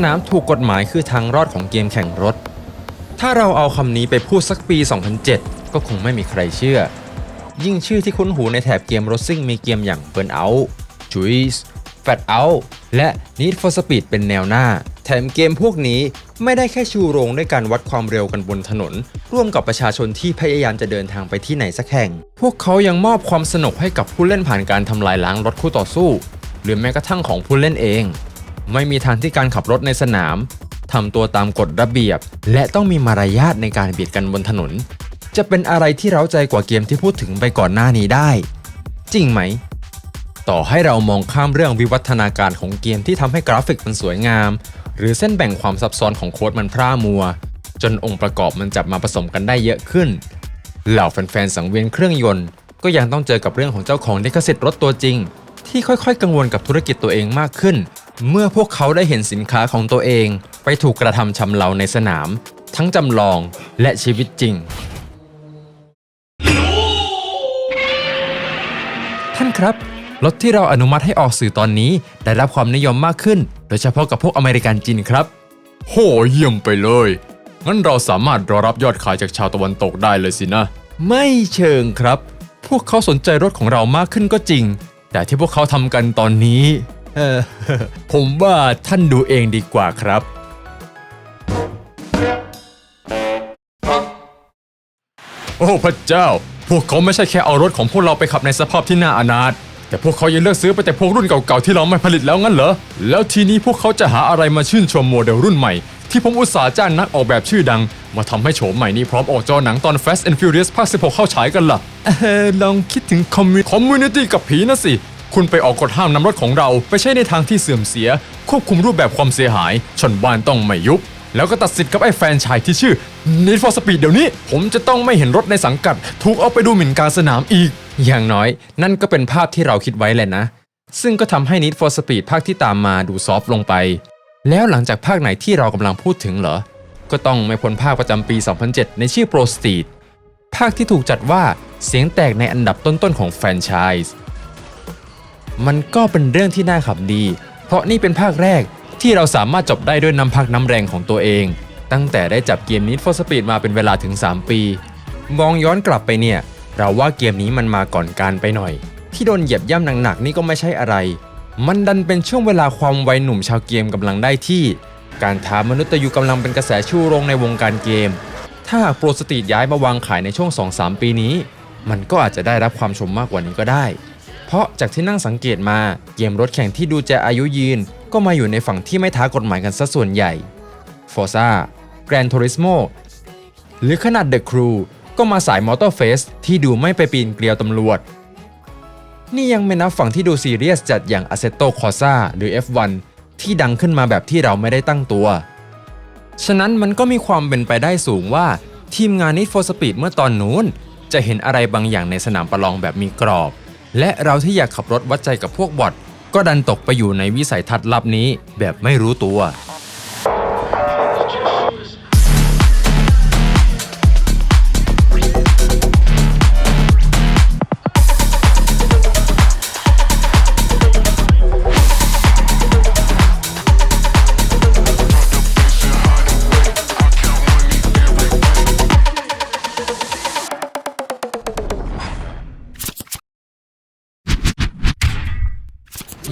นามถูกกฎหมายคือทางรอดของเกมแข่งรถถ้าเราเอาคำนี้ไปพูดสักปี 2007 ก็คงไม่มีใครเชื่อยิ่งชื่อที่คุ้นหูในแถบเกมรถซิ่งมีเกมอย่าง Burnout, Juice, Flat Out และ Need for Speed เป็นแนวหน้าแถมเกมพวกนี้ไม่ได้แค่ชูโรงด้วยการวัดความเร็วกันบนถนนร่วมกับประชาชนที่พยายามจะเดินทางไปที่ไหนสักแห่งพวกเขายังมอบความสนุกให้กับผู้เล่นผ่านการทำลายล้างรถคู่ต่อสู้หรือแม้กระทั่งของผู้เล่นเองไม่มีทางที่การขับรถในสนามทำตัวตามกฎระเบียบและต้องมีมารยาทในการเบียดกันบนถนนจะเป็นอะไรที่เร้าใจกว่าเกมที่พูดถึงไปก่อนหน้านี้ได้จริงไหมต่อให้เรามองข้ามเรื่องวิวัฒนาการของเกมที่ทำให้กราฟิกมันสวยงามหรือเส้นแบ่งความซับซ้อนของโค้ดมันพร่ามัวจนองค์ประกอบมันจับมาผสมกันได้เยอะขึ้นเหล่าแฟนๆสังเวียนเครื่องยนต์ก็ยังต้องเจอกับเรื่องของเจ้าของลิขสิทธิ์รถตัวจริงที่ค่อยๆกังวลกับธุรกิจตัวเองมากขึ้นเมื่อพวกเขาได้เห็นสินค้าของตัวเองไปถูกกระทำชำเราในสนามทั้งจำลองและชีวิตจริงท่านครับรถที่เราอนุมัติให้ออกสื่อตอนนี้ได้รับความนิยมมากขึ้นโดยเฉพาะกับพวกอเมริกันจีนครับโหเยี่ยมไปเลยงั้นเราสามารถรอรับยอดขายจากชาวตะวันตกได้เลยสินะไม่เชิงครับพวกเขาสนใจรถของเรามากขึ้นก็จริงแต่ที่พวกเขาทำกันตอนนี้ผมว่าท่านดูเองดีกว่าครับโอ้พระเจ้าพวกเขาไม่ใช่แค่เอารถของพวกเราไปขับในสภาพที่น่าอนาถแต่พวกเขายังเลือกซื้อไปแต่พวกรุ่นเก่าๆที่เราไม่ผลิตแล้วงั้นเหรอแล้วทีนี้พวกเขาจะหาอะไรมาชื่นชมโมเดลรุ่นใหม่ที่ผมอุตส่าห์จ้างนักออกแบบชื่อดังมาทำให้โฉมใหม่นี้พร้อมออกจอหนังตอน Fast and Furious ภาค 16 เข้าฉายกันล่ะลองคิดถึงคอมมูนิตี้กับผีนะสิคุณไปออกกฎห้ามนำรถของเราไปใช้ในทางที่เสื่อมเสียควบคุมรูปแบบความเสียหายชนบ้านต้องไม่ยุบแล้วก็ตัดสิทธิ์กับไอ้แฟนชายที่ชื่อ Need for Speed เดี๋ยวนี้ผมจะต้องไม่เห็นรถในสังกัดถูกเอาไปดูหมิ่นกลางสนามอีกอย่างน้อยนั่นก็เป็นภาพที่เราคิดไว้แหละนะซึ่งก็ทำให้ Need for Speed ภาคที่ตามมาดูซอฟต์ลงไปแล้วหลังจากภาคไหนที่เรากำลังพูดถึงเหรอก็ต้องไม่พ้นภาคประจำปี 2007 ในชื่อ Pro Street ภาคที่ถูกจัดว่าเสียงแตกในอันดับต้นๆของแฟรนไชส์มันก็เป็นเรื่องที่น่าขำดีเพราะนี่เป็นภาคแรกที่เราสามารถจบได้ด้วยน้ำพักน้ำแรงของตัวเองตั้งแต่ได้จับเกม Need for Speed มาเป็นเวลาถึง 3 ปีมองย้อนกลับไปเนี่ยเราว่าเกมนี้มันมาก่อนการไปหน่อยที่โดนเหยียบย่ำหนักๆนี่ก็ไม่ใช่อะไรมันดันเป็นช่วงเวลาความวัยหนุ่มชาวเกมกำลังได้ที่การท้ามนุษย์ยูกำลังเป็นกระแสชูโรงในวงการเกมถ้าหากโปรสตรีทย้ายมาวางขายในช่วง 2-3 ปีนี้มันก็อาจจะได้รับความชมมากกว่านี้ก็ได้เพราะจากที่นั่งสังเกตมาเกมรถแข่งที่ดูจะอายุยืนก็มาอยู่ในฝั่งที่ไม่ท้ากฎหมายกันซะส่วนใหญ่ Forza Gran Turismo หรือขนาด The Crew ก็มาสาย Motorfest ที่ดูไม่ไปปีนเกลียวตำรวจนี่ยังไม่นับฝั่งที่ดูซีเรียสจัดอย่าง Assetto Corsa หรือ F1 ที่ดังขึ้นมาแบบที่เราไม่ได้ตั้งตัวฉะนั้นมันก็มีความเป็นไปได้สูงว่าทีมงาน Need for Speed เมื่อตอนนู้นจะเห็นอะไรบางอย่างในสนามประลองแบบมีกรอบและเราที่อยากขับรถวัดใจกับพวกบอทก็ดันตกไปอยู่ในวิสัยทัศน์ลับนี้แบบไม่รู้ตัว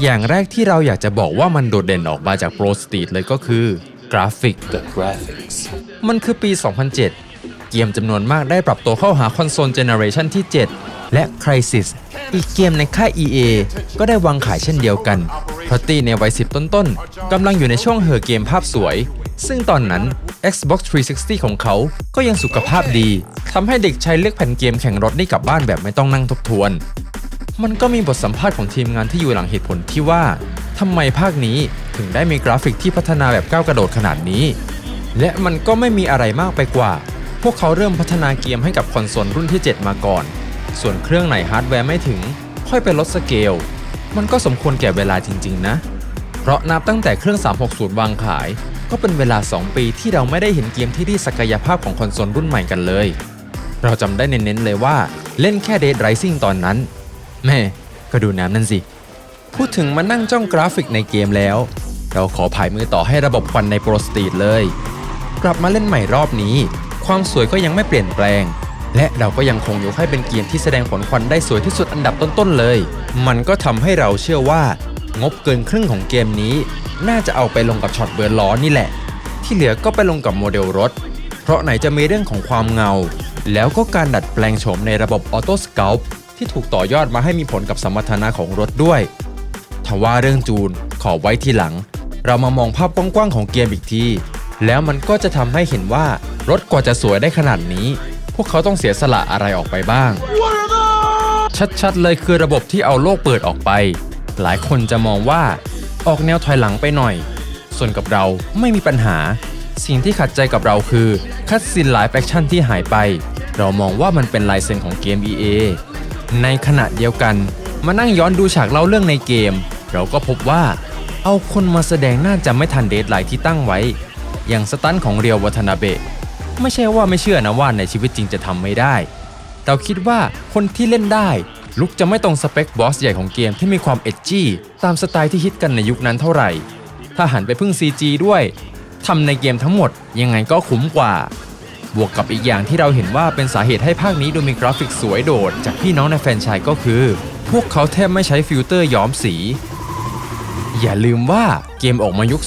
อย่างแรกที่เราอยากจะบอกว่ามันโดดเด่นออกมาจาก Pro Street เลยก็คือกราฟิก มันคือปี 2007 เกมจำนวนมากได้ปรับตัวเข้าหาคอนโซลเจเนอเรชันที่ 7 และ Crysis อีกเกมในค่าย EA ก็ได้วางขายเช่นเดียวกันเพราะตีในวัย 10 ต้นๆกำลังอยู่ในช่วงเห่อเกมภาพสวยซึ่งตอนนั้น Xbox 360 ของเขาก็ยังสุขภาพดีทำให้เด็กชายเลือกแผ่นเกมแข่งรถได้กลับบ้านแบบไม่ต้องนั่งทบทวนมันก็มีบทสัมภาษณ์ของทีมงานที่อยู่หลังเหตุผลที่ว่าทำไมภาคนี้ถึงได้มีกราฟิกที่พัฒนาแบบก้าวกระโดดขนาดนี้และมันก็ไม่มีอะไรมากไปกว่าพวกเขาเริ่มพัฒนาเกมให้กับคอนโซลรุ่นที่ 7 มาก่อนส่วนเครื่องไหนฮาร์ดแวร์ไม่ถึงค่อยไปลดสเกลมันก็สมควรแก่เวลาจริงๆนะเพราะนับตั้งแต่เครื่อง 360 วางขายก็เป็นเวลา 2 ปีที่เราไม่ได้เห็นเกมที่ได้ศักยภาพของคอนโซลรุ่นใหม่กันเลยเราจำได้เน้นๆเลยว่าเล่นแค่ Dead Rising ตอนนั้นแม่ก็ดูน้ำนั่นสิพูดถึงมานั่งจ้องกราฟิกในเกมแล้ว เราขอผายมือต่อให้ระบบควันในโปรสตรีทเลยกลับมาเล่นใหม่รอบนี้ความสวยก็ยังไม่เปลี่ยนแปลงและเราก็ยังคงยกให้เป็นเกมที่แสดงผลควันได้สวยที่สุดอันดับต้นๆเลยมันก็ทำให้เราเชื่อว่างบเกินครึ่งของเกมนี้น่าจะเอาไปลงกับช็อตเบิร์นล้อนี่แหละที่เหลือก็ไปลงกับโมเดลรถเพราะไหนจะมีเรื่องของความเงาแล้วก็การดัดแปลงโฉมในระบบออโต้สเกลป์ที่ถูกต่อยอดมาให้มีผลกับสมรรถนะของรถด้วยทว่าเรื่องจูนขอไว้ทีหลังเรามามองภาพกว้างๆของเกมอีกทีแล้วมันก็จะทำให้เห็นว่ารถกว่าจะสวยได้ขนาดนี้พวกเขาต้องเสียสละอะไรออกไปบ้างชัดๆเลยคือระบบที่เอาโลกเปิดออกไปหลายคนจะมองว่าออกแนวถอยหลังไปหน่อยส่วนกับเราไม่มีปัญหาสิ่งที่ขัดใจกับเราคือคัตซีนไลฟ์แอคชั่นที่หายไปเรามองว่ามันเป็นลายเซ็นของเกม EA ในขณะเดียวกันมานั่งย้อนดูฉากเล่าเรื่องในเกมเราก็พบว่าเอาคนมาแสดงน่าจะไม่ทันเดดไลน์ที่ตั้งไว้อย่างสตันของเรียววัฒนาเบะไม่ใช่ว่าไม่เชื่อนะว่าในชีวิตจริงจะทำไม่ได้เราคิดว่าคนที่เล่นได้ลุกจะไม่ตรงสเปคบอสใหญ่ของเกมที่มีความเอดจี้ตามสไตล์ที่ฮิตกันในยุคนั้นเท่าไหร่ถ้าหันไปพึ่ง CG ด้วยทำในเกมทั้งหมดยังไงก็คุ้มกว่าบวกกับอีกอย่างที่เราเห็นว่าเป็นสาเหตุให้ภาคนี้ดูมีกราฟิกสวยโดดจากพี่น้องในแฟรนไชส์ก็คือพวกเขาแทบไม่ใช้ฟิลเตอร์ย้อมสีอย่าลืมว่าเกมออกมายุค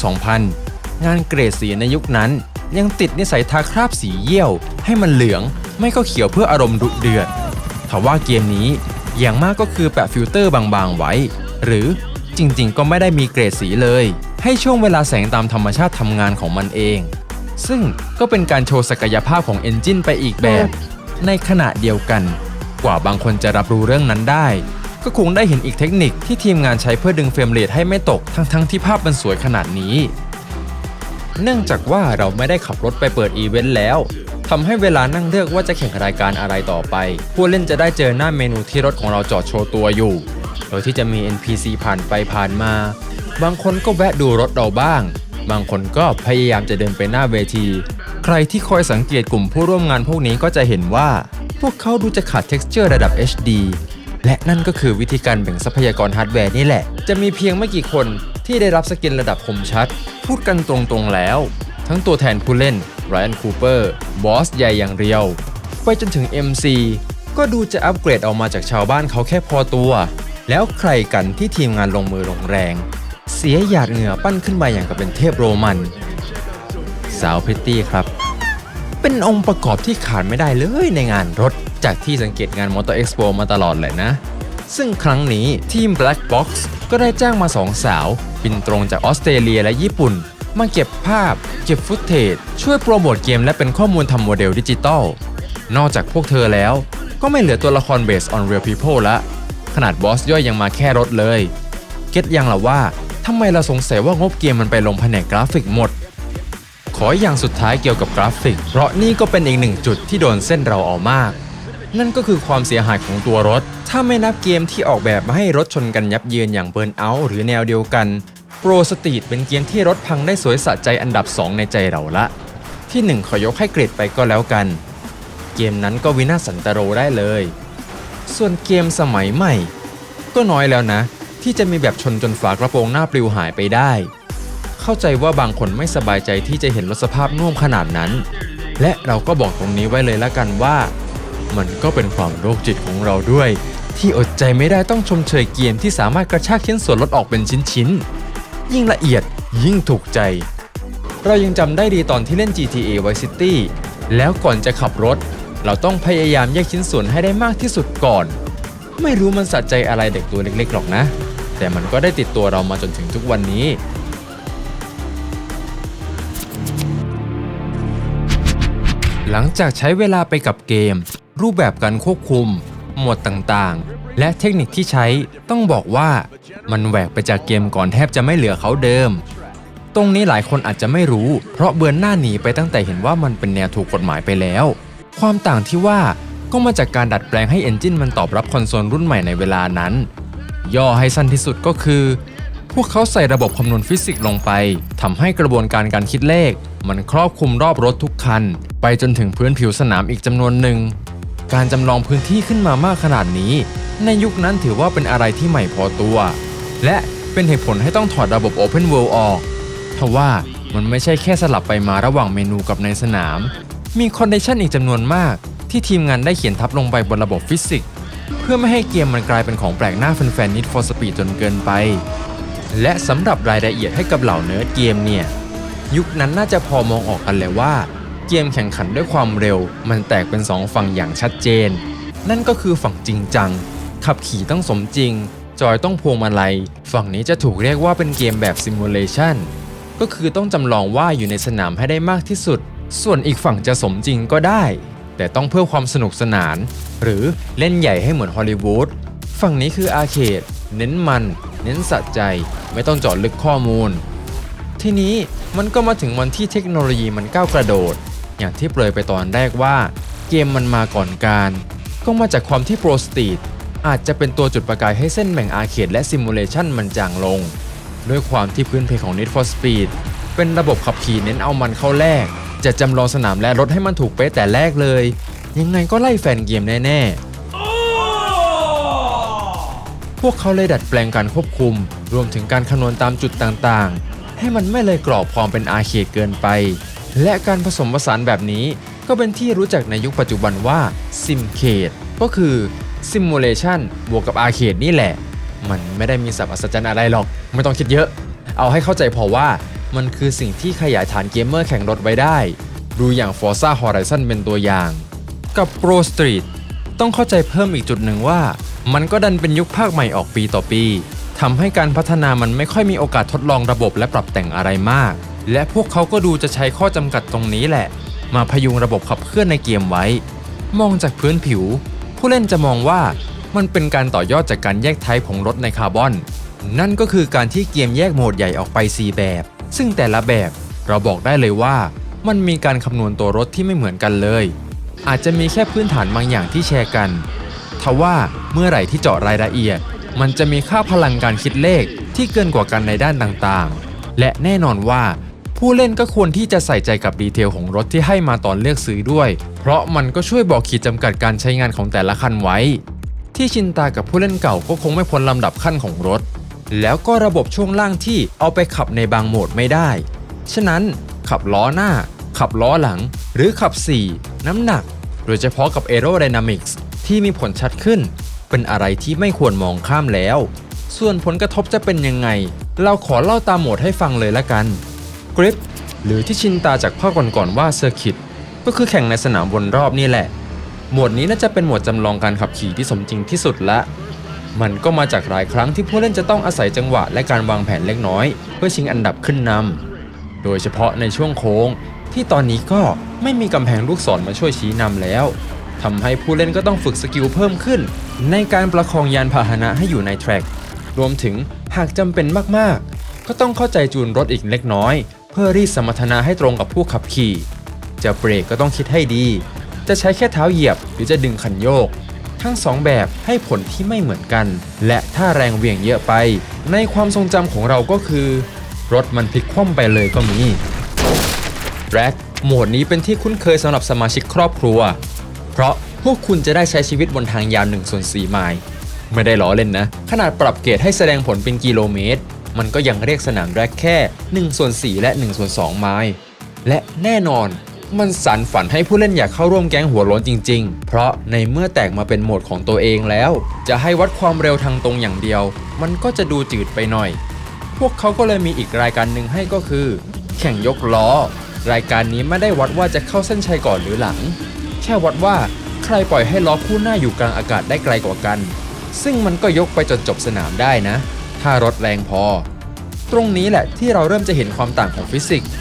2000 งานเกรดสีในยุคนั้นยังติดนิสัยทาคราบสีเยี่ยวให้มันเหลืองไม่ก็เขียวเพื่ออารมณ์ดุเดือดทว่าเกมนี้อย่างมากก็คือแปะฟิลเตอร์บางๆไว้หรือจริงๆก็ไม่ได้มีเกรดสีเลยให้ช่วงเวลาแสงตามธรรมชาติทำงานของมันเองซึ่งก็เป็นการโชว์ศักยภาพของเอนจินไปอีกแบบในขณะเดียวกันกว่าบางคนจะรับรู้เรื่องนั้นได้ก็คงได้เห็นอีกเทคนิคที่ทีมงานใช้เพื่อดึงเฟรมเรทให้ไม่ตกทั้งที่ภาพมันสวยขนาดนี้เนื่องจากว่าเราไม่ได้ขับรถไปเปิดอีเวนต์แล้วทำให้เวลานั่งเลือกว่าจะแข่งรายการอะไรต่อไปผู้เล่นจะได้เจอหน้าเมนูที่รถของเราจอดโชว์ตัวอยู่โดยที่จะมี NPC ผ่านไปผ่านมาบางคนก็แวะดูรถเราบ้างบางคนก็พยายามจะเดินไปหน้าเวทีใครที่คอยสังเกตกลุ่มผู้ร่วมงานพวกนี้ก็จะเห็นว่าพวกเขาดูจะขาด texture ระดับ HD และนั่นก็คือวิธีการแบ่งทรัพยากรฮาร์ดแวร์นี่แหละจะมีเพียงไม่กี่คนที่ได้รับสกินระดับคมชัดพูดกันตรงๆแล้วทั้งตัวแทนผู้เล่นไรอันคูเปอร์บอสใหญ่อย่างเรียวไปจนถึง MC ก็ดูจะอัปเกรดออกมาจากชาวบ้านเขาแค่พอตัวแล้วใครกันที่ทีมงานลงมือลงแรงเสียหยาดเหงื่อปั้นขึ้นมาอย่างกับเป็นเทพโรมันสาวพริตตี้ครับเป็นองค์ประกอบที่ขาดไม่ได้เลยในงานรถจากที่สังเกตงาน Motor Expo มาตลอดเลยนะซึ่งครั้งนี้ทีม Black Box ก็ได้จ้างมา2 สาวบินตรงจากออสเตรเลียและญี่ปุ่นมาเก็บภาพเก็บฟุตเทจช่วยโปรโมทเกมและเป็นข้อมูลทำโมเดลดิจิตอลนอกจากพวกเธอแล้วก็ไม่เหลือตัวละคร based on real people ละขนาดบอสย่อยยังมาแค่รถเลยเก็ตยังล่ะว่าทำไมเราสงสัยว่างบเกมมันไปลงแผนกกราฟิกหมดขออย่างสุดท้ายเกี่ยวกับกราฟิกเพราะนี่ก็เป็นอีกหนึ่งจุดที่โดนเส้นเราเอามากนั่นก็คือความเสียหายของตัวรถถ้าไม่นับเกมที่ออกแบบมาให้รถชนกันยับเยินอย่าง Burnout หรือแนวเดียวกันPro Street เป็นเกมที่รถพังได้สวยสะใจอันดับ 2 ในใจเราละที่ 1 ขอยกให้เกรดไปก็แล้วกันเกมนั้นก็วินาศสันตโรได้เลยส่วนเกมสมัยใหม่ก็น้อยแล้วนะที่จะมีแบบชนจนฝากระโปรงหน้าปลิวหายไปได้เข้าใจว่าบางคนไม่สบายใจที่จะเห็นรถสภาพน่วมขนาดนั้นและเราก็บอกตรงนี้ไว้เลยละกันว่ามันก็เป็นความโรคจิตของเราด้วยที่อดใจไม่ได้ต้องชมเชยเกมที่สามารถกระชากชิ้นส่วนรถออกเป็นชิ้นๆยิ่งละเอียดยิ่งถูกใจเรายังจำได้ดีตอนที่เล่น GTA Vice City แล้วก่อนจะขับรถเราต้องพยายามแยกชิ้นส่วนให้ได้มากที่สุดก่อนไม่รู้มันสะใจอะไรเด็กตัวเล็กๆหรอกนะแต่มันก็ได้ติดตัวเรามาจนถึงทุกวันนี้หลังจากใช้เวลาไปกับเกมรูปแบบการควบคุมโหมดต่างๆและเทคนิคที่ใช้ต้องบอกว่ามันแหวกไปจากเกมก่อนแทบจะไม่เหลือเขาเดิมตรงนี้หลายคนอาจจะไม่รู้เพราะเบือนหน้าหนีไปตั้งแต่เห็นว่ามันเป็นแนวถูกกฎหมายไปแล้วความต่างที่ว่าก็มาจากการดัดแปลงให้เอนจินมันตอบรับคอนโซลรุ่นใหม่ในเวลานั้นย่อให้สั้นที่สุดก็คือพวกเขาใส่ระบบคำนวณฟิสิกส์ลงไปทำให้กระบวนการการคิดเลขมันครอบคลุมรอบรถทุกคันไปจนถึงพื้นผิวสนามอีกจำนวนหนึ่งการจำลองพื้นที่ขึ้นมามากขนาดนี้ในยุคนั้นถือว่าเป็นอะไรที่ใหม่พอตัวและเป็นเหตุผลให้ต้องถอดระบบ Open World ออก ทว่ามันไม่ใช่แค่สลับไปมาระหว่างเมนูกับในสนาม มีคอนดิชันอีกจำนวนมากที่ทีมงานได้เขียนทับลงไปบนระบบฟิสิกส์เพื่อไม่ให้เกมมันกลายเป็นของแปลกหน้าแฟนๆ Need for Speed จนเกินไป และสำหรับรายละเอียดให้กับเหล่าเนิร์ดเกมเนี่ยยุคนั้นน่าจะพอมองออกกันเลยว่าเกมแข่งขันด้วยความเร็วมันแตกเป็นสองฝั่งอย่างชัดเจนนั่นก็คือฝั่งจริงจังขับขี่ต้องสมจริงจอยต้องพวงมาลัยฝั่งนี้จะถูกเรียกว่าเป็นเกมแบบซิมูเลชันก็คือต้องจำลองว่าอยู่ในสนามให้ได้มากที่สุดส่วนอีกฝั่งจะสมจริงก็ได้แต่ต้องเพื่อความสนุกสนานหรือเล่นใหญ่ให้เหมือนฮอลลีวูดฝั่งนี้คืออาร์เคดเน้นมันเน้นสะใจไม่ต้องเจาะลึกข้อมูลทีนี้มันก็มาถึงวันที่เทคโนโลยีมันก้าวกระโดดอย่างที่เปรยไปตอนแรกว่าเกมมันมาก่อนการก็มาจากความที่โปรสตรีทอาจจะเป็นตัวจุดประกายให้เส้นแบ่งอาร์เคดและซิมูเลชันมันจางลงด้วยความที่พื้นเพของ Need for Speed เป็นระบบขับขี่เน้นเอามันเข้าแรกจะจำลองสนามและรถให้มันถูกเป๊ะแต่แรกเลยยังไงก็ไล่แฟนเกมแน่ๆพวกเขาเลยดัดแปลงการควบคุมรวมถึงการคำนวณตามจุดต่างๆให้มันไม่เลยกรอบความเป็นอาร์เคดเกินไปและการผสมผสานแบบนี้ก็เป็นที่รู้จักในยุคปัจจุบันว่าซิมเคดก็คือซิมูเลชันบวกกับอาร์เคดนี่แหละมันไม่ได้มีศัพท์อัศจรรย์อะไรหรอกไม่ต้องคิดเยอะเอาให้เข้าใจพอว่ามันคือสิ่งที่ขยายฐานเกมเมอร์แข่งรถไว้ได้ดูอย่าง Forza Horizon เป็นตัวอย่างกับ Pro Street ต้องเข้าใจเพิ่มอีกจุดหนึ่งว่ามันก็ดันเป็นยุคภาคใหม่ออกปีต่อปีทำให้การพัฒนามันไม่ค่อยมีโอกาสทดลองระบบและปรับแต่งอะไรมากและพวกเขาก็ดูจะใช้ข้อจำกัดตรงนี้แหละมาพยุงระบบขับเคลื่อนในเกมไว้มองจากพื้นผิวผู้เล่นจะมองว่ามันเป็นการต่อยอดจากการแยกไทป์ของรถในคาร์บอนนั่นก็คือการที่เกมแยกโหมดใหญ่ออกไป4แบบซึ่งแต่ละแบบเราบอกได้เลยว่ามันมีการคำนวณตัวรถที่ไม่เหมือนกันเลยอาจจะมีแค่พื้นฐานบางอย่างที่แชร์กันทว่าเมื่อไหร่ที่เจาะรายละเอียดมันจะมีค่าพลังการคิดเลขที่เกินกว่ากันในด้านต่างๆและแน่นอนว่าผู้เล่นก็ควรที่จะใส่ใจกับดีเทลของรถที่ให้มาตอนเลือกซื้อด้วยเพราะมันก็ช่วยบอกขีดจำกัดการใช้งานของแต่ละคันไว้ที่ชินตากับผู้เล่นเก่าก็คงไม่พ้นลำดับขั้นของรถแล้วก็ระบบช่วงล่างที่เอาไปขับในบางโหมดไม่ได้ฉะนั้นขับล้อหน้าขับล้อหลังหรือขับ4น้ำหนักโดยเฉพาะกับ Aerodynamics ที่มีผลชัดขึ้นเป็นอะไรที่ไม่ควรมองข้ามแล้วส่วนผลกระทบจะเป็นยังไงเราขอเล่าตามโหมดให้ฟังเลยละกัน Grip หรือที่ชินตาจากภาคก่อนๆว่า Circuit ก็คือแข่งในสนามวนรอบนี่แหละโหมดนี้น่าจะเป็นโหมดจำลองการขับขี่ที่สมจริงที่สุดละมันก็มาจากหลายครั้งที่ผู้เล่นจะต้องอาศัยจังหวะและการวางแผนเล็กน้อยเพื่อชิงอันดับขึ้นนำโดยเฉพาะในช่วงโค้งที่ตอนนี้ก็ไม่มีกำแพงลูกศรมาช่วยชี้นำแล้วทำให้ผู้เล่นก็ต้องฝึกสกิลเพิ่มขึ้นในการประคองยานพาหนะให้อยู่ในแทร็กรวมถึงหากจำเป็นมากๆก็ต้องเข้าใจจูนรถอีกเล็กน้อยเพื่อรีดสมรรถนะให้ตรงกับผู้ขับขี่จะเบรกก็ต้องคิดให้ดีจะใช้แค่เท้าเหยียบหรือจะดึงคันโยกทั้ง2แบบให้ผลที่ไม่เหมือนกันและถ้าแรงเหวี่ยงเยอะไปในความทรงจำของเราก็คือรถมันพลิกคว่ำไปเลยก็มีแร็กโหมดนี้เป็นที่คุ้นเคยสำหรับสมาชิกครอบครัวเพราะพวกคุณจะได้ใช้ชีวิตบนทางยาว1/4 ไมล์ไม่ได้ล้อเล่นนะขนาดปรับเกรดให้แสดงผลเป็นกิโลเมตรมันก็ยังเรียกสนามแร็กแค่1/4 และ1/2 ไมล์และแน่นอนมันสานฝันให้ผู้เล่นอยากเข้าร่วมแก๊งหัวโล้นจริงๆเพราะในเมื่อแตกมาเป็นโหมดของตัวเองแล้วจะให้วัดความเร็วทางตรงอย่างเดียวมันก็จะดูจืดไปหน่อยพวกเขาก็เลยมีอีกรายการหนึ่งให้ก็คือแข่งยกล้อรายการนี้ไม่ได้วัดว่าจะเข้าเส้นชัยก่อนหรือหลังแค่วัดว่าใครปล่อยให้ล้อคู่หน้าอยู่กลางอากาศได้ไกลกว่ากันซึ่งมันก็ยกไปจนจบสนามได้นะถ้ารถแรงพอตรงนี้แหละที่เราเริ่มจะเห็นความต่างของฟิสิกส์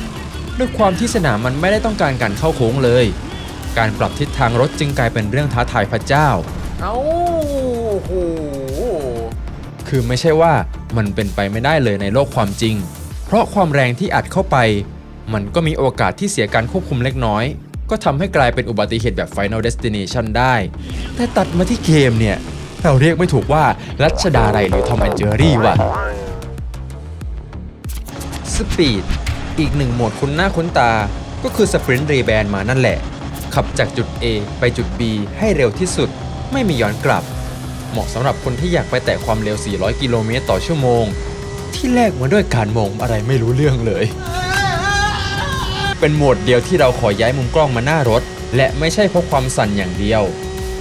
ด้วยความที่สนามมันไม่ได้ต้องการการเข้าโค้งเลยการปรับทิศทางรถจึงกลายเป็นเรื่องท้าทายพระเจ้าโหคือไม่ใช่ว่ามันเป็นไปไม่ได้เลยในโลกความจริงเพราะความแรงที่อัดเข้าไปมันก็มีโอกาสที่เสียการควบคุมเล็กน้อยก็ทำให้กลายเป็นอุบัติเหตุแบบ Final Destination ได้แต่ตัดมาที่เกมเนี่ยเราเรียกไม่ถูกว่ารัชดาไรหรือทอมแอนเจอรี่ว่ะสปีดอีกหนึ่งโหมดคุ้นหน้าคุ้นตาก็คือสปรินต์รีแบนมานั่นแหละขับจากจุด A ไปจุด B ให้เร็วที่สุดไม่มีย้อนกลับเหมาะสำหรับคนที่อยากไปแตะความเร็ว400 กิโลเมตรต่อชั่วโมงที่ ที่แลกมาด้วยการมองอะไรไม่รู้เรื่องเลย เป็นโหมดเดียวที่เราขอย้ายมุมกล้องมาหน้ารถและไม่ใช่เพราะความสั่นอย่างเดียว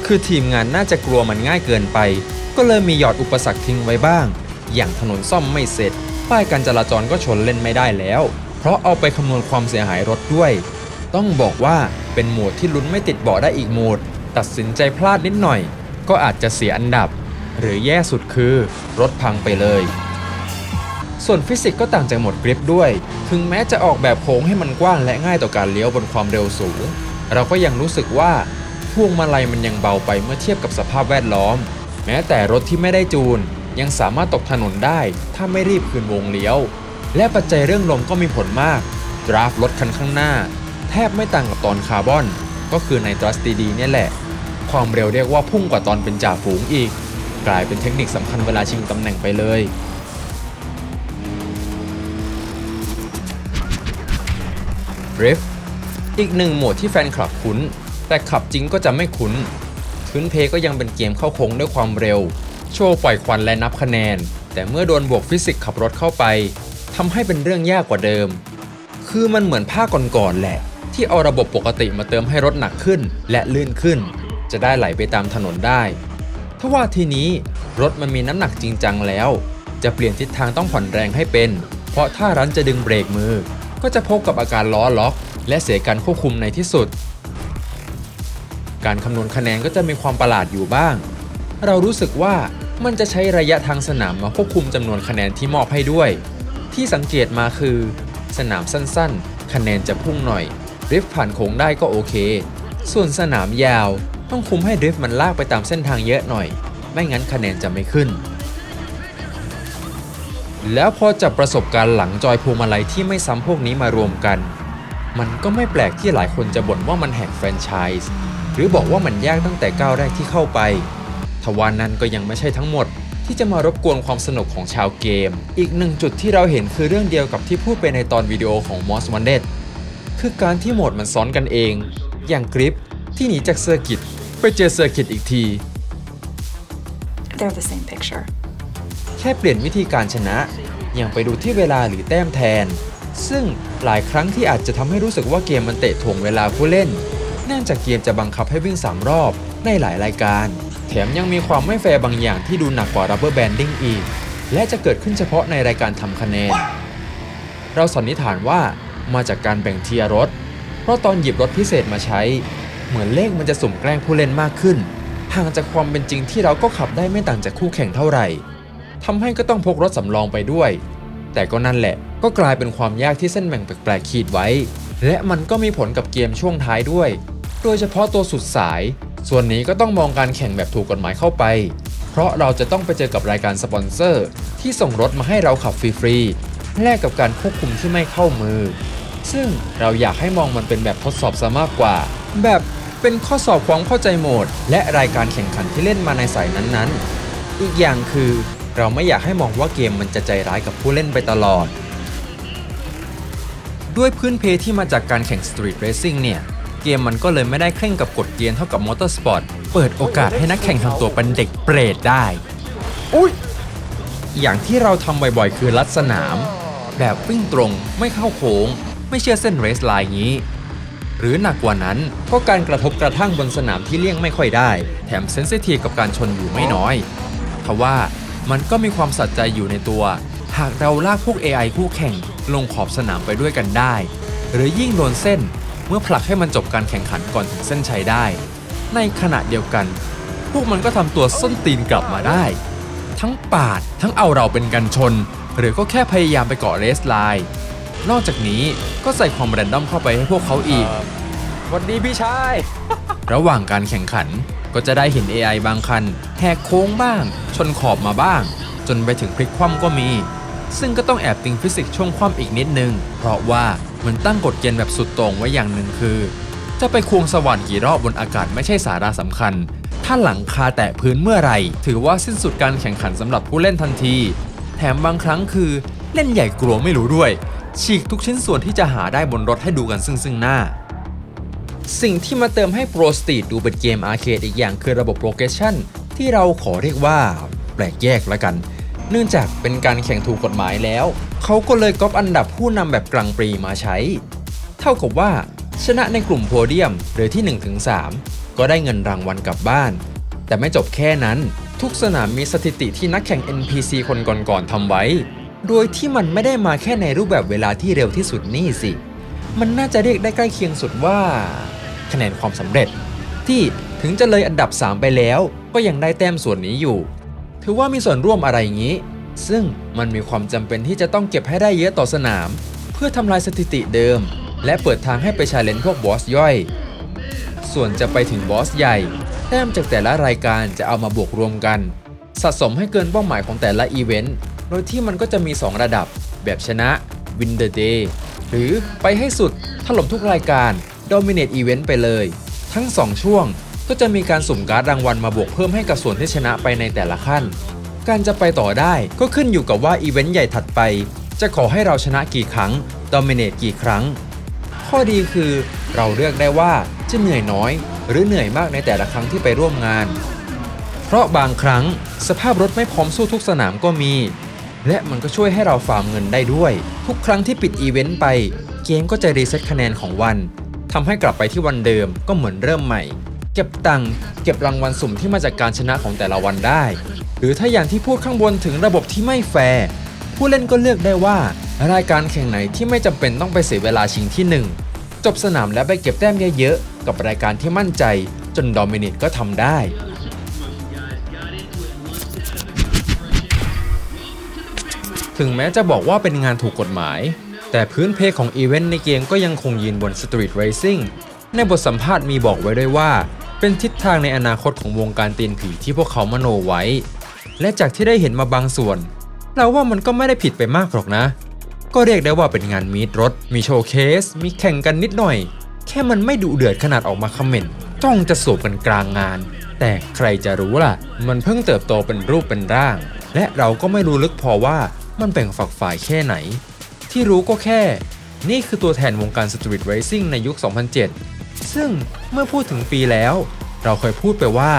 คือทีมงานน่าจะกลัวมันง่ายเกินไปก็เลยมีหยอดอุปสรรคทิ้งไว้บ้างอย่างถนนซ่อมไม่เสร็จป้ายการจราจรก็ชนเล่นไม่ได้แล้วเพราะเอาไปคำนวณความเสียหายรถด้วยต้องบอกว่าเป็นโหมดที่ลุ้นไม่ติดเบาะได้อีกโหมดตัดสินใจพลาดนิดหน่อยก็อาจจะเสียอันดับหรือแย่สุดคือรถพังไปเลยส่วนฟิสิกส์ก็ต่างจากโหมดกริปด้วยถึงแม้จะออกแบบโค้งให้มันกว้างและง่ายต่อการเลี้ยวบนความเร็วสูงเราก็ยังรู้สึกว่าพวงมาลัยมันยังเบาไปเมื่อเทียบกับสภาพแวดล้อมแม้แต่รถที่ไม่ได้จูนยังสามารถตกถนนได้ถ้าไม่รีบคืนวงเลี้ยวและปัจจัยเรื่องลมก็มีผลมากดราฟรถคันข้างหน้าแทบไม่ต่างกับตอนคาร์บอนก็คือใน Trust DD เนี่ยแหละความเร็วเรียกว่าพุ่งกว่าตอนเป็นจ่าฝูงอีกกลายเป็นเทคนิคสำคัญเวลาชิงตำแหน่งไปเลยDrift อีกหนึ่งโหมดที่แฟนคลับคุ้นแต่ขับจริงก็จะไม่คุ้นพื้นเพก็ยังเป็นเกมเข้าโค้งด้วยความเร็วโชว์ปล่อยควันและนับคะแนนแต่เมื่อโดนบวกฟิสิกส์ขับรถเข้าไปทำให้เป็นเรื่องยากกว่าเดิมคือมันเหมือนภาคก่อนๆแหละที่เอาระบบปกติมาเติมให้รถหนักขึ้นและลื่นขึ้นจะได้ไหลไปตามถนนได้ทว่าทีนี้รถมันมีน้ำหนักจริงจังแล้วจะเปลี่ยนทิศทางต้องผ่อนแรงให้เป็นเพราะถ้ารั้นจะดึงเบรกมือก็จะพบกับอาการล้อล็อกและเสียการควบคุมในที่สุดการคำนวณคะแนนก็จะมีความประหลาดอยู่บ้างเรารู้สึกว่ามันจะใช้ระยะทางสนามมาควบคุมจำนวนคะแนนที่มอบให้ด้วยที่สังเกตมาคือสนามสั้นๆคะแนนจะพุ่งหน่อยดริฟต์ผ่านโค้งได้ก็โอเคส่วนสนามยาวต้องคุมให้ดริฟต์มันลากไปตามเส้นทางเยอะหน่อยไม่งั้นคะแนนจะไม่ขึ้นแล้วพอจับประสบการณ์หลังจอยพวงมาลัยที่ไม่ซ้ำพวกนี้มารวมกันมันก็ไม่แปลกที่หลายคนจะบ่นว่ามันแหกแฟรนไชส์หรือบอกว่ามันยากตั้งแต่ก้าวแรกที่เข้าไปทว่านั้นก็ยังไม่ใช่ทั้งหมดที่จะมารบกวนความสนุกของชาวเกมอีกหนึ่งจุดที่เราเห็นคือเรื่องเดียวกับที่พูดไปในตอนวิดีโอของ Most Wanted คือการที่โหมดมันซ้อนกันเองอย่างกริปที่หนีจากเซอร์กิตไปเจอเซอร์กิตอีกที They're the same picture. แค่เปลี่ยนวิธีการชนะอย่างไปดูที่เวลาหรือแต้มแทนซึ่งหลายครั้งที่อาจจะทำให้รู้สึกว่าเกมมันเตะถ่วงเวลาผู้เล่นเนื่องจากเกมจะบังคับให้วิ่ง3รอบในหลายรายการแถมยังมีความไม่แฟร์บางอย่างที่ดูหนักกว่า Rubber Banding อีกและจะเกิดขึ้นเฉพาะในรายการทำคะแนนเราสันนิษฐานว่ามาจากการแบ่งเทียร์รถเพราะตอนหยิบรถพิเศษมาใช้เหมือนเลขมันจะสุ่มแกล้งผู้เล่นมากขึ้นห่างจากความเป็นจริงที่เราก็ขับได้ไม่ต่างจากคู่แข่งเท่าไหร่ทำให้ก็ต้องพกรถสำรองไปด้วยแต่ก็นั่นแหละก็กลายเป็นความยากที่เส้นแบ่งแปลกๆขีดไว้และมันก็มีผลกับเกมช่วงท้ายด้วยโดยเฉพาะตัวสุดสายส่วนนี้ก็ต้องมองการแข่งแบบถูกกฎหมายเข้าไปเพราะเราจะต้องไปเจอกับรายการสปอนเซอร์ที่ส่งรถมาให้เราขับฟรีๆแลกกับการควบคุมที่ไม่เข้ามือซึ่งเราอยากให้มองมันเป็นแบบทดสอบซะมากกว่าแบบเป็นข้อสอบความเข้าใจโหมดและรายการแข่งขันที่เล่นมาในสายนั้นๆอีกอย่างคือเราไม่อยากให้มองว่าเกมมันจะใจร้ายกับผู้เล่นไปตลอดด้วยพื้นเพที่มาจากการแข่ง Street Racing เนี่ยเกมมันก็เลยไม่ได้เคร่งกับกฎเกณฑ์เท่ากับ Motorsport เปิดโอกาสให้นักแข่งทำตัวเป็นเด็กเปรตได้อุ๊ยอย่างที่เราทำบ่อยๆคือลัดสนามแบบวิ่งตรงไม่เข้าโค้งไม่เชื่อเส้นเรสไลน์งี้หรือหนักกว่านั้นก็การกระทบกระทั่งบนสนามที่เลี่ยงไม่ค่อยได้แถมเซนซิทีฟกับการชนอยู่ไม่น้อยทว่ามันก็มีความสัใจอยู่ในตัวหากเราลากพวก AI คู่แข่งลงขอบสนามไปด้วยกันได้หรือยิ่งโดนเส้นเมื่อผลักให้มันจบการแข่งขันก่อนถึงเส้นชัยได้ในขณะเดียวกันพวกมันก็ทำตัวส้นตีนกลับมาได้ทั้งปาดทั้งเอาเราเป็นกันชนหรือก็แค่พยายามไปเกาะเรสไลน์นอกจากนี้ก็ใส่ความแรนดอมเข้าไปให้พวกเขาอีกวันดีพี่ชาย ระหว่างการแข่งขันก็จะได้เห็น AI บางคันแหกโค้งบ้างชนขอบมาบ้างจนไปถึงพลิกคว่ำก็มีซึ่งก็ต้องแอบติงฟิสิกส์ช่วงคว่ำอีกนิดนึงเพราะว่ามันตั้งกฎเกณฑ์แบบสุดโต่งไว้อย่างหนึ่งคือจะไปควงสว่านกี่รอบบนอากาศไม่ใช่สาระสำคัญถ้าหลังคาแตะพื้นเมื่อไหร่ถือว่าสิ้นสุดการแข่งขันสำหรับผู้เล่นทันทีแถมบางครั้งคือเล่นใหญ่กลัวไม่รู้ด้วยฉีกทุกชิ้นส่วนที่จะหาได้บนรถให้ดูกันซึ่งหน้าสิ่งที่มาเติมให้ Pro Street ดูเป็นเกมอาร์เคดอีกอย่างคือระบบ Progression ที่เราขอเรียกว่าแปลกแยกละกัน เนื่องจากเป็นการแข่งถูกกฎหมายแล้วเขาก็เลยก๊อปอันดับผู้นำแบบกลางปรีมาใช้เท่ากับว่าชนะในกลุ่มโพเดียมหรือที่ 1-3 ก็ได้เงินรางวัลกลับบ้านแต่ไม่จบแค่นั้นทุกสนามมีสถิติที่นักแข่ง NPC คนก่อนๆทำไว้โดยที่มันไม่ได้มาแค่ในรูปแบบเวลาที่เร็วที่สุดนี่สิมันน่าจะเรียกได้ใกล้เคียงสุดว่าคะแนนความสำเร็จที่ถึงจะเลยอันดับ 3 ไปแล้วก็ยังได้แต้มส่วนนี้อยู่ถือว่ามีส่วนร่วมอะไรอย่างนี้ ซึ่งมันมีความจำเป็นที่จะต้องเก็บให้ได้เยอะต่อสนามเพื่อทำลายสถิติเดิมและเปิดทางให้ไปชาเลนจ์พวกบอสย่อยส่วนจะไปถึงบอสใหญ่แต้มจากแต่ละรายการจะเอามาบวกรวมกันสะสมให้เกินเป้าหมายของแต่ละอีเวนต์โดยที่มันก็จะมี 2 ระดับแบบชนะ Win the Day หรือไปให้สุดถล่มทุกรายการ Dominate Event ไปเลยทั้ง 2 ช่วงก็จะมีการสุ่มการ์ดรางวัลมาบวกเพิ่มให้กับส่วนที่ชนะไปในแต่ละขั้นการจะไปต่อได้ก็ขึ้นอยู่กับว่าอีเวนต์ใหญ่ถัดไปจะขอให้เราชนะกี่ครั้ง Dominate กี่ครั้งข้อดีคือเราเลือกได้ว่าจะเหนื่อยน้อยหรือเหนื่อยมากในแต่ละครั้งที่ไปร่วมงานเพราะบางครั้งสภาพรถไม่พร้อมสู้ทุกสนามก็มีและมันก็ช่วยให้เราฟาร์มเงินได้ด้วยทุกครั้งที่ปิดอีเวนต์ไปเกมก็จะรีเซ็ตคะแนนของวันทำให้กลับไปที่วันเดิมก็เหมือนเริ่มใหม่เก็บตังค์เก็บรางวัลสุ่มที่มาจากการชนะของแต่ละวันได้หรือถ้าอย่างที่พูดข้างบนถึงระบบที่ไม่แฟร์ผู้เล่นก็เลือกได้ว่ารายการแข่งไหนที่ไม่จำเป็นต้องไปเสียเวลาชิงที่ 1จบสนามแล้วไปเก็บแต้มเยอะๆกับรายการที่มั่นใจจน Dominate ก็ทำได้ถึงแม้จะบอกว่าเป็นงานถูกกฎหมายแต่พื้นเพของอีเวนต์ในเกมก็ยังคงยืนบน Street Racing ในบทสัมภาษณ์มีบอกไว้ด้วยว่าเป็นทิศทางในอนาคตของวงการตีนผีที่พวกเขามโนไว้และจากที่ได้เห็นมาบางส่วนเราว่ามันก็ไม่ได้ผิดไปมากหรอกนะก็เรียกได้ว่าเป็นงานมีดรถมีโชว์เคสมีแข่งกันนิดหน่อยแค่มันไม่ดุเดือดขนาดออกมาคอมเมนต์จ้องจะสูบกันกลางงานแต่ใครจะรู้ล่ะมันเพิ่งเติบโตเป็นรูปเป็นร่างและเราก็ไม่รู้ลึกพอว่ามันแบ่งฝักฝ่ายแค่ไหนที่รู้ก็แค่นี่คือตัวแทนวงการ Street Racing ในยุค 2007 ซึ่งเมื่อพูดถึงปีแล้วเราเคยพูดไปว่า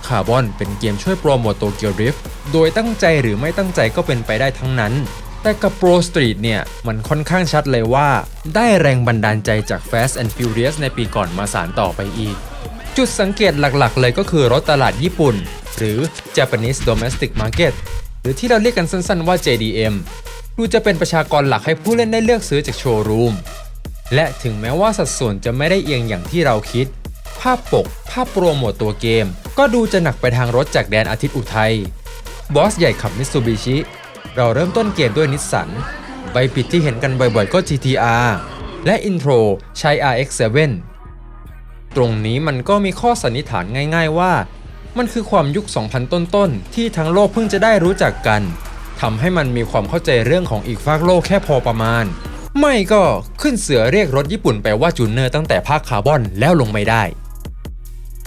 คาร์บอนเป็นเกมช่วยโปรโมทโตเกียวดริฟต์โดยตั้งใจหรือไม่ตั้งใจก็เป็นไปได้ทั้งนั้นแต่กับ Pro Street เนี่ยมันค่อนข้างชัดเลยว่าได้แรงบันดาลใจจาก Fast and Furious ในปีก่อนมาสานต่อไปอีกจุดสังเกตหลักๆเลยก็คือรถตลาดญี่ปุ่นหรือ Japanese Domestic Market หรือที่เราเรียกกันสั้นๆว่า JDM ดูจะเป็นประชากรหลักให้ผู้เล่นได้เลือกซื้อจากโชว์รูมและถึงแม้ว่าสัดส่วนจะไม่ได้เอียงอย่างที่เราคิดภาพปกภาพโปรโมทตัวเกมก็ดูจะหนักไปทางรถจากแดนอาทิตย์อุทัยบอสใหญ่ขับมิตซูบิชิเราเริ่มต้นเกมด้วยนิสสันใบปิดที่เห็นกันบ่อยๆก็ GTR และอินโทรใช้ RX-7 ตรงนี้มันก็มีข้อสันนิษฐานง่ายๆว่ามันคือความยุค 2000 ต้นๆที่ทั้งโลกเพิ่งจะได้รู้จักกันทำให้มันมีความเข้าใจเรื่องของอีกฟากโลกแค่พอประมาณไม่ก็ขึ้นเสือเรียกรถญี่ปุ่นไปว่าจูเนอร์ตั้งแต่ภาคคาร์บอนแล้วลงไม่ได้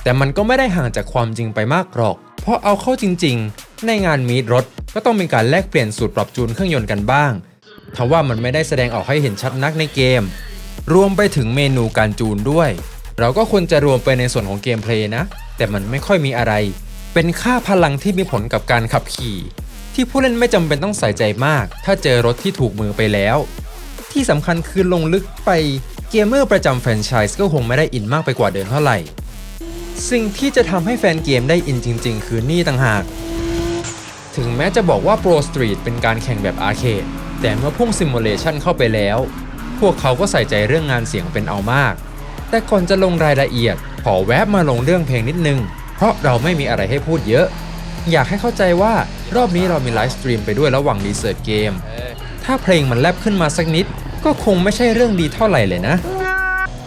แต่มันก็ไม่ได้ห่างจากความจริงไปมากหรอกเพราะเอาเข้าจริงๆในงานมีดรถก็ต้องมีการแลกเปลี่ยนสูตรปรับจูนเครื่องยนต์กันบ้างทว่ามันไม่ได้แสดงออกให้เห็นชัดนักในเกมรวมไปถึงเมนูการจูนด้วยเราก็ควรจะรวมไปในส่วนของเกมเพลย์นะแต่มันไม่ค่อยมีอะไรเป็นค่าพลังที่มีผลกับการขับขี่ที่ผู้เล่นไม่จำเป็นต้องใส่ใจมากถ้าเจอรถที่ถูกมือไปแล้วที่สำคัญคือลงลึกไปเกมเมอร์ประจำแฟรนไชส์ก็คงไม่ได้อินมากไปกว่าเดิมเท่าไหร่สิ่งที่จะทำให้แฟนเกมได้อินจริงๆคือนี่ต่างหากถึงแม้จะบอกว่า Pro Street เป็นการแข่งแบบอาร์เคดแต่เมื่อพุ่งซิมูเลชันเข้าไปแล้วพวกเขาก็ใส่ใจเรื่องงานเสียงเป็นเอามากแต่ก่อนจะลงรายละเอียดขอแวบมาลงเรื่องเพลงนิดนึงเพราะเราไม่มีอะไรให้พูดเยอะอยากให้เข้าใจว่ารอบนี้เรามีไลฟ์สตรีมไปด้วยระหว่างรีเสิร์ชเกมถ้าเพลงมันแลบขึ้นมาสักนิดก็คงไม่ใช่เรื่องดีเท่าไหร่เลยนะ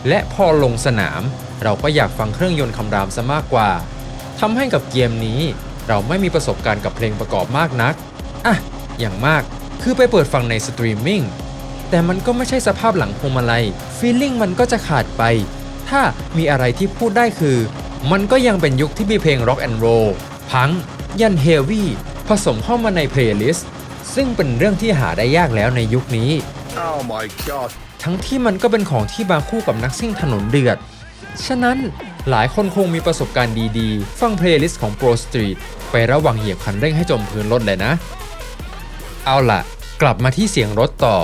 และพอลงสนามเราก็อยากฟังเครื่องยนต์คำรามซะมากกว่าทำให้กับเกมนี้เราไม่มีประสบการณ์กับเพลงประกอบมากนักอย่างมากคือไปเปิดฟังในสตรีมมิ่งแต่มันก็ไม่ใช่สภาพหลังพวงมาลัยฟีลลิ่งมันก็จะขาดไปถ้ามีอะไรที่พูดได้คือมันก็ยังเป็นยุคที่มีเพลง Rock and Roll พังยันเฮฟวี่ผสมเข้ามาในเพลย์ลิสต์ซึ่งเป็นเรื่องที่หาได้ยากแล้วในยุคนี้ Oh my god ทั้งที่มันก็เป็นของที่มาคู่กับนักซิ่งถนนเดือดฉะนั้นหลายคนคงมีประสบการณ์ดีๆฟังเพลย์ลิสต์ของ Pro Street ไประหว่างเหยียบคันเร่งให้จมพื้นรถเลยนะ เอาล่ะกลับมาที่เสียงรถต่อ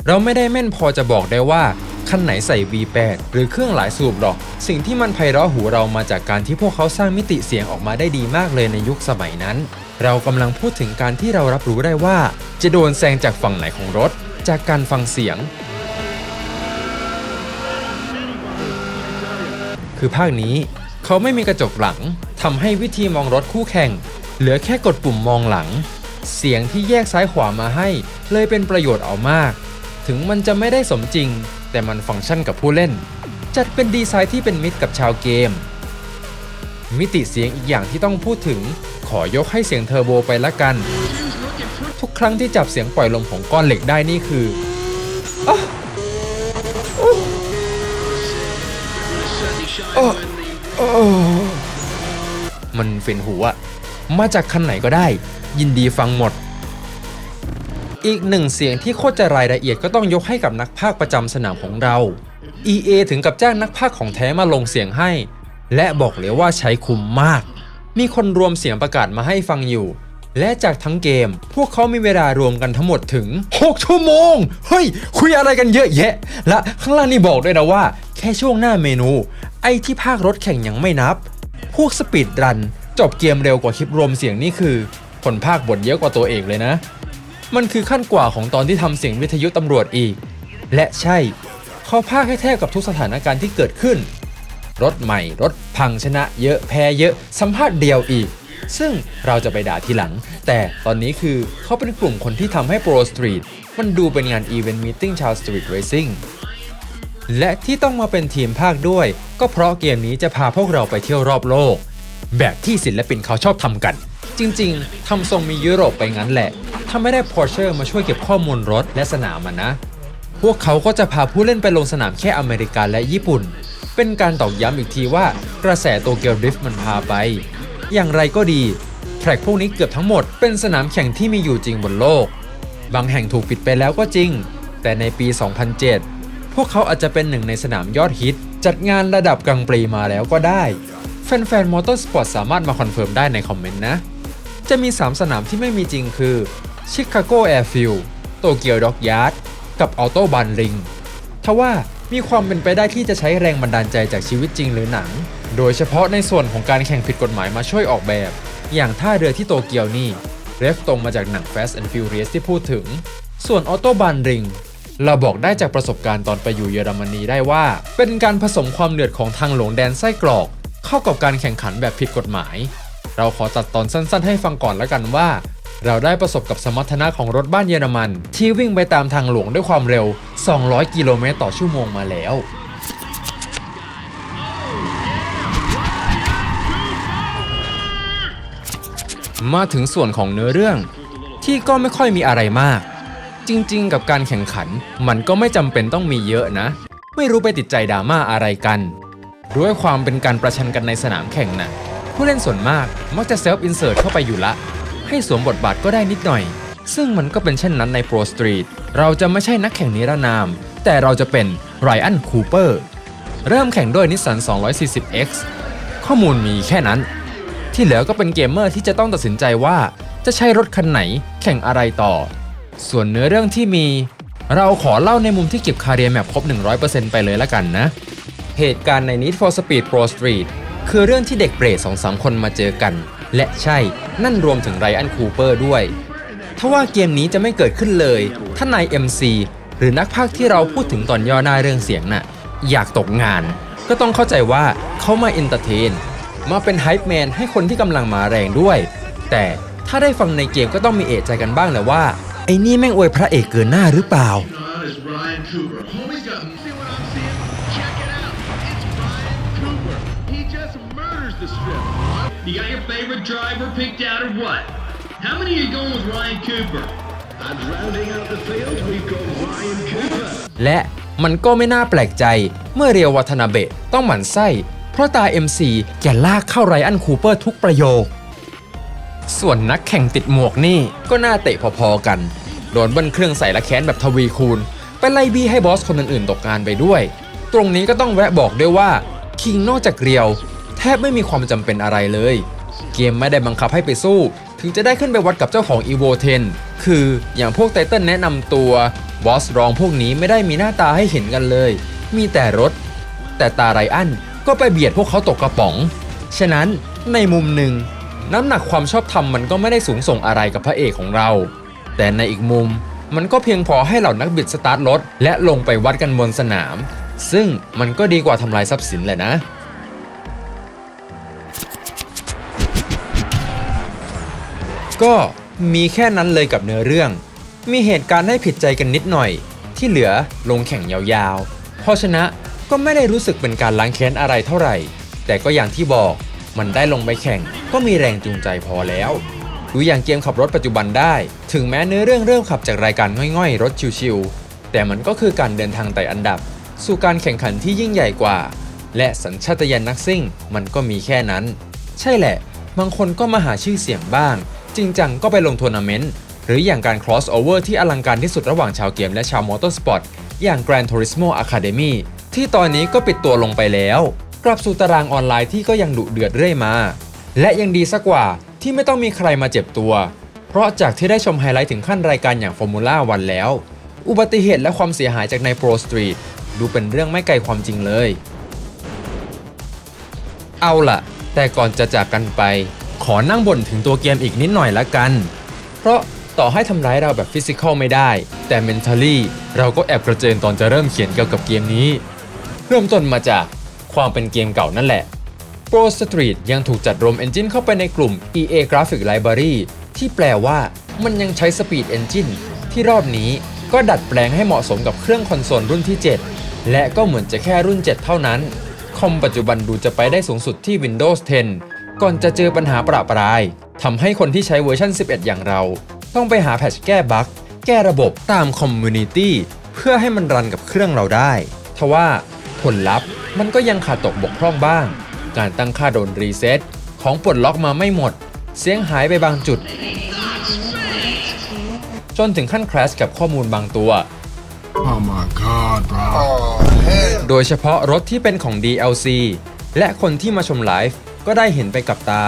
เราไม่ได้แม่นพอจะบอกได้ว่าคันไหนใส่ V8 หรือเครื่องหลายสูบหรอกสิ่งที่มันไพเราะหูเรามาจากการที่พวกเขาสร้างมิติเสียงออกมาได้ดีมากเลยในยุคสมัยนั้นเรากำลังพูดถึงการที่เรารับรู้ได้ว่าจะโดนแซงจากฝั่งไหนของรถจากการฟังเสียงคือภาคนี้เขาไม่มีกระจกหลังทำให้วิธีมองรถคู่แข่งเหลือแค่กดปุ่มมองหลังเสียงที่แยกซ้ายขวามาให้เลยเป็นประโยชน์เอามากถึงมันจะไม่ได้สมจริงแต่มันฟังก์ชันกับผู้เล่นจัดเป็นดีไซน์ที่เป็นมิตรกับชาวเกมมิติเสียงอีกอย่างที่ต้องพูดถึงขอยกให้เสียงเทอร์โบไปละกันทุกครั้งที่จับเสียงปล่อยลมของก้อนเหล็กได้นี่คือมันฟินหูอะมาจากคันไหนก็ได้ยินดีฟังหมดอีกหนึ่งเสียงที่โคตรจะรายละเอียดก็ต้องยกให้กับนักพากย์ประจำสนามของเรา EA ถึงกับจ้างนักพากย์ของแท้มาลงเสียงให้และบอกเลยว่าใช้คุ้มมากมีคนรวมเสียงประกาศมาให้ฟังอยู่และจากทั้งเกมพวกเขามีเวลารวมกันทั้งหมดถึง6 ชั่วโมงเฮ้ยคุยอะไรกันเยอะแยะและข้างล่างนี่บอกด้วยนะว่าแค่ช่วงหน้าเมนูไอ้ที่พากย์รถแข่งยังไม่นับพวกสปีดรันจบเกมเร็วกว่าคลิปรวมเสียงนี่คือคนพากย์บทเยอะกว่าตัวเองเลยนะมันคือขั้นกว่าของตอนที่ทำเสียงวิทยุตำรวจอีกและใช่เขาพากย์ให้แทบกับทุกสถานการณ์ที่เกิดขึ้นรถใหม่รถพังชนะเยอะแพ้เยอะสัมภาษณ์เดียวอีกซึ่งเราจะไปด่าทีหลังแต่ตอนนี้คือเขาเป็นกลุ่มคนที่ทำให้ Pro Street มันดูเป็นงานอีเวนต์มีตติ้งชาว Street Racing และที่ต้องมาเป็นทีมภาคด้วยก็เพราะเกมนี้จะพาพวกเราไปเที่ยวรอบโลกแบบที่ศิลปินเขาชอบทำกันจริงๆทำทรงมียุโรปไปงั้นแหละถ้าไม่ได้ Porsche มาช่วยเก็บข้อมูลรถและสนามมันนะพวกเขาก็จะพาผู้เล่นไปลงสนามแค่อเมริกาและญี่ปุ่นเป็นการตอกย้ำอีกทีว่ากระแสโตเกียวดริฟต์มันพาไปอย่างไรก็ดีแทร็กพวกนี้เกือบทั้งหมดเป็นสนามแข่งที่มีอยู่จริงบนโลกบางแห่งถูกปิดไปแล้วก็จริงแต่ในปี 2007 พวกเขาอาจจะเป็นหนึ่งในสนามยอดฮิตจัดงานระดับกลางปรีมาแล้วก็ได้แฟนๆมอเตอร์สปอร์ตสามารถมาคอนเฟิร์มได้ในคอมเมนต์นะจะมี3สนามที่ไม่มีจริงคือชิคาโกแอร์ฟิลด์โตเกียวด็อกยาร์ดกับออโตบานริงทว่ามีความเป็นไปได้ที่จะใช้แรงบันดาลใจจากชีวิตจริงหรือหนังโดยเฉพาะในส่วนของการแข่งผิดกฎหมายมาช่วยออกแบบอย่างท่าเรือที่โตเกียวนี่เรฟตรงมาจากหนัง Fast and Furious ที่พูดถึงส่วนออโตบานริงเราบอกได้จากประสบการณ์ตอนไปอยู่เยอรมนีได้ว่าเป็นการผสมความเดือดของทางหลวงแดนไส้กรอกเข้ากับการแข่งขันแบบผิดกฎหมายเราขอตัดตอนสั้นๆให้ฟังก่อนแล้วกันว่าเราได้ประสบกับสมรรถนะของรถบ้านเยอรมันที่วิ่งไปตามทางหลวงด้วยความเร็ว200 กิโลเมตรต่อชั่วโมงมาแล้วมาถึงส่วนของเนื้อเรื่องที่ก็ไม่ค่อยมีอะไรมากจริงๆกับการแข่งขันมันก็ไม่จำเป็นต้องมีเยอะนะไม่รู้ไปติดใจดราม่าอะไรกันด้วยความเป็นการประชันกันในสนามแข่งน่ะผู้เล่นส่วนมากมักจะเซลฟ์อินเสิร์ตเข้าไปอยู่ละให้สวมบทบาทก็ได้นิดหน่อยซึ่งมันก็เป็นเช่นนั้นใน Pro Street เราจะไม่ใช่นักแข่งนิรนามแต่เราจะเป็นไรอันคูเปอร์เริ่มแข่งด้วย Nissan 240X ข้อมูลมีแค่นั้นที่เหลือก็เป็นเกมเมอร์ที่จะต้องตัดสินใจว่าจะใช้รถคันไหนแข่งอะไรต่อส่วนเนื้อเรื่องที่มีเราขอเล่าในมุมที่เก็บคาเรียแมปครบ 100% ไปเลยละกันนะเหตุการณ์ใน Need for Speed Pro Street คือเรื่องที่เด็กเบรด 2-3 คนมาเจอกันและใช่นั่นรวมถึงไรอันคูเปอร์ด้วยทว่าเกมนี้จะไม่เกิดขึ้นเลยถ้านาย MC หรือนักพากย์ที่เราพูดถึงตอนย่อหน้าเรื่องเสียงน่ะอยากตกงานก็ต้องเข้าใจว่าเขามาเอนเตอร์เทนมาเป็นไฮป์แมนให้คนที่กำลังมาแรงด้วยแต่ถ้าได้ฟังในเกมก็ต้องมีเอะใจกันบ้างแหละว่าไอ้นี่แม่งอวยพระเอกเกินหน้าหรือเปล่าYou got your favorite driver picked out or what? How many are you going with Ryan Cooper? And rounding out the field, we've got Ryan Cooper. และมันก็ไม่น่าแปลกใจเมื่อเรียววัฒนาเบะต้องหมั่นไส้เพราะตา MC แกลากเข้าไรอันคูเปอร์ทุกประโยคส่วนนักแข่งติดหมวกนี่ก็น่าเตะพอๆกันโดนเบิ้ลเครื่องใส่ละแค้นแบบทวีคูณไปไล่บี้ให้บอสคนอื่นๆตกงานไปด้วยตรงนี้ก็ต้องแวะบอกด้วยว่าคิงนอกจากเรียวแทบไม่มีความจำเป็นอะไรเลยเกมไม่ได้บังคับให้ไปสู้ ถึงจะได้ขึ้นไปวัดกับเจ้าของ Evo 10 คืออย่างพวกไททันแนะนำตัวบอสรองพวกนี้ไม่ได้มีหน้าตาให้เห็นกันเลย มีแต่รถ แต่ตาไรอันก็ไปเบียดพวกเขาตกกระป๋อง ฉะนั้นในมุมหนึ่งน้ำหนักความชอบธรรมมันก็ไม่ได้สูงส่งอะไรกับพระเอกของเรา แต่ในอีกมุมมันก็เพียงพอให้เหล่านักบิดสตาร์ทรถและลงไปวัดกันบนสนาม ซึ่งมันก็ดีกว่าทำลายทรัพย์สินแหละนะ ก็มีแค่นั้นเลยกับเนื้อเรื่อง มีเหตุการณ์ให้ผิดใจกันนิดหน่อย ที่เหลือลงแข่งยาวๆพอชนะก็ไม่ได้รู้สึกเป็นการล้างแค้นอะไรเท่าไหร่ แต่ก็อย่างที่บอกมันได้ลงไปแข่งก็มีแรงจูงใจพอแล้วดูอย่างเกมขับรถปัจจุบันได้ ถึงแม้เนื้อเรื่องเริ่มขับจากรายการง่อยๆรถชิวๆแต่มันก็คือการเดินทางไต่อันดับ สู่การแข่งขันที่ยิ่งใหญ่กว่า และสัญชาตญาณนักซิ่งมันก็มีแค่นั้น ใช่แหละบางคนก็มาหาชื่อเสียงบ้างจริงจังก็ไปลงทัวร์นาเมนต์หรืออย่างการ cross over ที่อลังการที่สุดระหว่างชาวเกมและชาวมอเตอร์สปอร์ตอย่าง Gran Turismo Academy ที่ตอนนี้ก็ปิดตัวลงไปแล้วกลับสู่ตารางออนไลน์ที่ก็ยังดุเดือดเรื่อยมาและยังดีสักกว่าที่ไม่ต้องมีใครมาเจ็บตัวเพราะจากที่ได้ชมไฮไลท์ถึงขั้นรายการอย่าง Formula 1 แล้วอุบัติเหตุและความเสียหายจากใน Pro Street ดูเป็นเรื่องไม่ไกลความจริงเลยเอาล่ะแต่ก่อนจะจากกันไปขอนั่งบ่นถึงตัวเกมอีกนิดหน่อยละกันเพราะต่อให้ทำร้ายเราแบบฟิสิกอลไม่ได้แต่ mentally เราก็แอบกระเจิงตอนจะเริ่มเขียนเกี่ยวกับเกมนี้เริ่มต้นมาจากความเป็นเกมเก่านั่นแหละ Pro Street ยังถูกจัดรวม Engine เข้าไปในกลุ่ม EA Graphic Library ที่แปลว่ามันยังใช้ Speed Engine ที่รอบนี้ก็ดัดแปลงให้เหมาะสมกับเครื่องคอนโซลรุ่นที่ 7 และก็เหมือนจะแค่รุ่น 7 เท่านั้นคอมปัจจุบันดูจะไปได้สูงสุดที่ Windows 10 ก่อนจะเจอปัญหาประปรายทำให้คนที่ใช้เวอร์ชัน 11 อย่างเราต้องไปหาแพทช์แก้บั๊กแก้ระบบตามคอมมูนิตี้เพื่อให้มันรันกับเครื่องเราได้ทว่าผลลัพธ์มันก็ยังขาดตกบกพร่องบ้างการตั้งค่าโดนรีเซ็ตของปลดล็อกมาไม่หมดเสียงหายไปบางจุดจนถึงขั้น crash กับข้อมูลบางตัว Oh my god, bro. โดยเฉพาะรถที่เป็นของ DLC และคนที่มาชมไลฟ์ก็ได้เห็นไปกับตา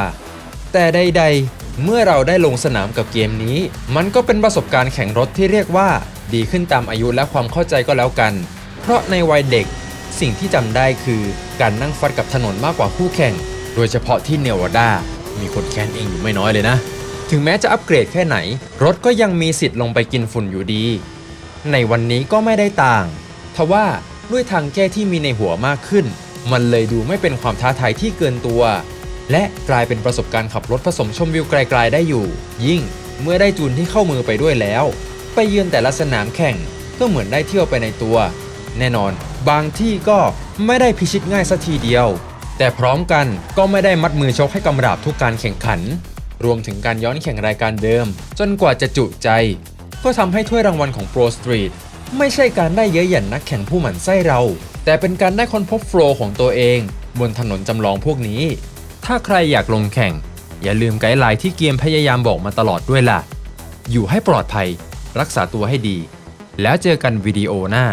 แต่ใดๆเมื่อเราได้ลงสนามกับเกมนี้มันก็เป็นประสบการณ์แข่งรถที่เรียกว่าดีขึ้นตามอายุและความเข้าใจก็แล้วกันเพราะในวัยเด็กสิ่งที่จำได้คือการนั่งฟัดกับถนนมากกว่าคู่แข่งโดยเฉพาะที่เนวาดามีคนแค้นเองอยู่ไม่น้อยเลยนะถึงแม้จะอัปเกรดแค่ไหนรถก็ยังมีสิทธิ์ลงไปกินฝุ่นอยู่ดีในวันนี้ก็ไม่ได้ต่างทว่าด้วยทางแก้ที่มีในหัวมากขึ้นมันเลยดูไม่เป็นความท้าทายที่เกินตัวและกลายเป็นประสบการณ์ขับรถผสมชมวิวไกลๆได้อยู่ยิ่งเมื่อได้จูนที่เข้ามือไปด้วยแล้วไปเยือนแต่ละสนามแข่งก็เหมือนได้เที่ยวไปในตัวแน่นอนบางที่ก็ไม่ได้พิชิตง่ายสัทีเดียวแต่พร้อมกันก็ไม่ได้มัดมือชกให้กำราบทุกการแข่งขันรวมถึงการย้อนแข่งรายการเดิมจนกว่าจะจุใจก็ทำให้ถ้วยรางวัลของ Pro Street ไม่ใช่การได้เย้ยหยันนักแข่งผู้หมั่นไส้เราแต่เป็นการได้ค้นพบโฟลว์ของตัวเองบนถนนจำลองพวกนี้ถ้าใครอยากลงแข่งอย่าลืมไกด์ไลน์ที่เกมพยายามบอกมาตลอดด้วยล่ะอยู่ให้ปลอดภัยรักษาตัวให้ดีแล้วเจอกันวิดีโอหน้า